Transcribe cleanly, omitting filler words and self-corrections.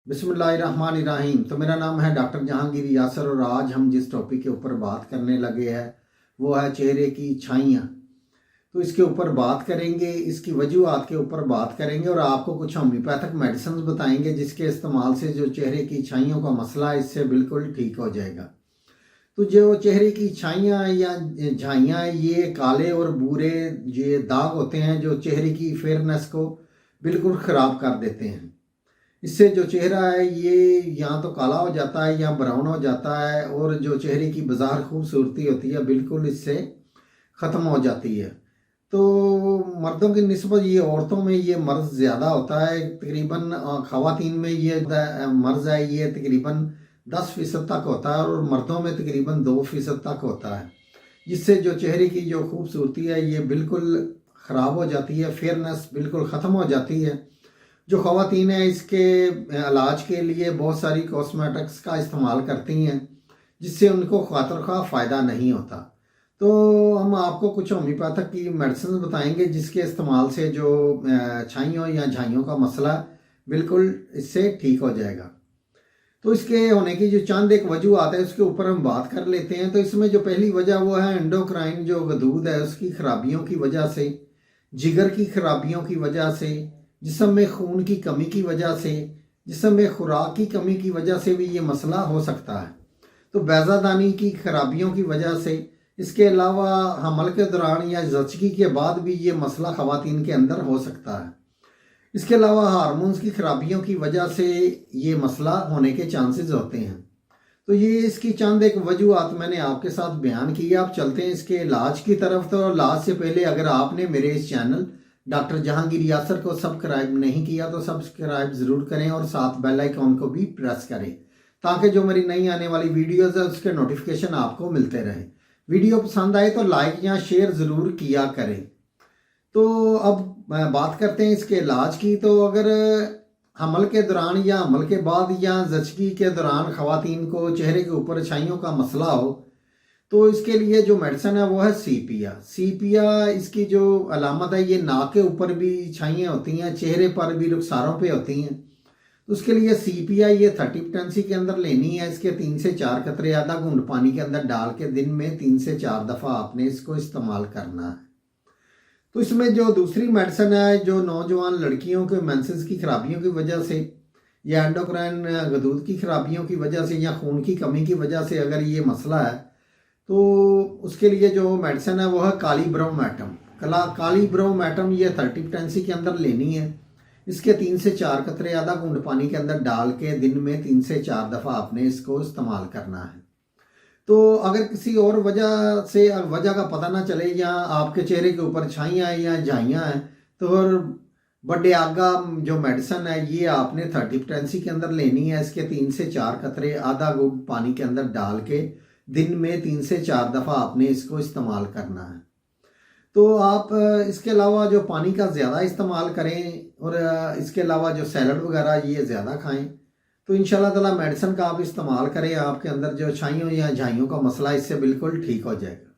बिस्मिल्लाहिर्रहमानिर्रहीम। तो मेरा नाम है डॉक्टर जहांगीर यासर और आज हम जिस टॉपिक के ऊपर बात करने लगे हैं वो है चेहरे की छाइयाँ। तो इसके ऊपर बात करेंगे, इसकी वजूहात के ऊपर बात करेंगे और आपको कुछ होम्योपैथिक मेडिसिन बताएंगे जिसके इस्तेमाल से जो चेहरे की छाइयों का मसला है इससे बिल्कुल ठीक हो जाएगा। तो जो चेहरे की छाइयाँ या झाइयाँ ये काले और भूरे ये दाग होते हैं जो चेहरे की फेयरनेस को बिल्कुल ख़राब कर देते हैं। इससे जो चेहरा है ये या तो काला हो जाता है या ब्राउन हो जाता है और जो चेहरे की बाज़ार खूबसूरती होती है बिल्कुल इससे ख़त्म हो जाती है। तो मर्दों की निस्बत ये औरतों में ये मर्ज़ ज़्यादा होता है, तकरीबन ख़वातीन में ये मर्ज़ है ये तकरीबन 10% तक होता है और मर्दों में तकरीबन 2% तक होता है, जिससे जो चेहरे की जो खूबसूरती है ये बिल्कुल ख़राब हो जाती है, फेयरनेस बिल्कुल ख़त्म हो जाती है। जो ख़वातीन हैं इसके इलाज के लिए बहुत सारी कॉस्मेटिक्स का इस्तेमाल करती हैं जिससे उनको खातिर फ़ायदा नहीं होता। तो हम आपको कुछ होम्योपैथिक की मेडिसिन बताएंगे जिसके इस्तेमाल से जो छाइयों या झाइयों का मसला बिल्कुल इससे ठीक हो जाएगा। तो इसके होने की जो चंद एक वजूहत है उसके ऊपर हम बात कर लेते हैं। तो इसमें जो पहली वजह वो है एंडोक्राइन जो गदूद है उसकी खराबियों की वजह से, जिगर की खराबियों की वजह से, जिस्म में खून की कमी की वजह से, जिस्म में खुराक की कमी की वजह से भी ये मसला हो सकता है। तो बैज़ादानी की खराबियों की वजह से, इसके अलावा हमल के दौरान या ज़चगी के बाद भी ये मसला ख़वातीन के अंदर हो सकता है। इसके अलावा हार्मोन्स की खराबियों की वजह से ये मसला होने के चांसेस होते हैं। तो ये इसकी चंद एक वजूहत मैंने आपके साथ बयान की। आप चलते हैं इसके इलाज की तरफ। तो इलाज से पहले अगर आपने मेरे इस चैनल डॉक्टर जहांगीर यासर को सब्सक्राइब नहीं किया तो सब्सक्राइब ज़रूर करें और साथ बेल आइकॉन को भी प्रेस करें ताकि जो मेरी नई आने वाली वीडियोज़ है उसके नोटिफिकेशन आपको मिलते रहे। वीडियो पसंद आए तो लाइक या शेयर ज़रूर किया करें। तो अब बात करते हैं इसके इलाज की। तो अगर हमल के दौरान या हमल के बाद या ज़चगी के दौरान ख़वातीन को चेहरे के ऊपर छाइयों का मसला हो तो इसके लिए जो मेडिसिन है वो है सीपिया। इसकी जो अलामत है ये नाक के ऊपर भी छाइयाँ होती हैं, चेहरे पर भी, रुखसारों पे होती हैं। तो उसके लिए सीपिया ये 30% के अंदर लेनी है। इसके 3 से 4 कतरे आधा घूंट पानी के अंदर डाल के दिन में 3 से 4 दफ़ा आपने इसको इस्तेमाल करना है। तो इसमें जो दूसरी मेडिसिन है जो नौजवान लड़कियों के मेंसेस की खराबियों की वजह से या एंडोक्राइन गदूद की खराबियों की वजह से या खून की कमी की वजह से अगर ये मसला है तो उसके लिए जो मेडिसिन है वो है काली ब्रोमैटम ये 30% के अंदर लेनी है। इसके 3 से 4 कतरे आधा घूंट पानी के अंदर डाल के दिन में 3 से 4 दफ़ा आपने इसको इस्तेमाल करना है। तो अगर किसी और वजह से वजह का पता ना चले या आपके चेहरे के ऊपर छाइयाँ या झाइयाँ हैं तो फिर बड़े आगा जो मेडिसिन है ये आपने 30% के अंदर लेनी है। इसके 3 से 4 कतरे आधा घूंट पानी के अंदर डाल के दिन में 3 से 4 दफ़ा आपने इसको इस्तेमाल करना है। तो आप इसके अलावा जो पानी का ज़्यादा इस्तेमाल करें और इसके अलावा जो सैलड वगैरह ये ज़्यादा खाएं तो इंशाल्लाह ताला मेडिसिन का आप इस्तेमाल करें, आपके अंदर जो छाइयों या झाइयों का मसला इससे बिल्कुल ठीक हो जाएगा।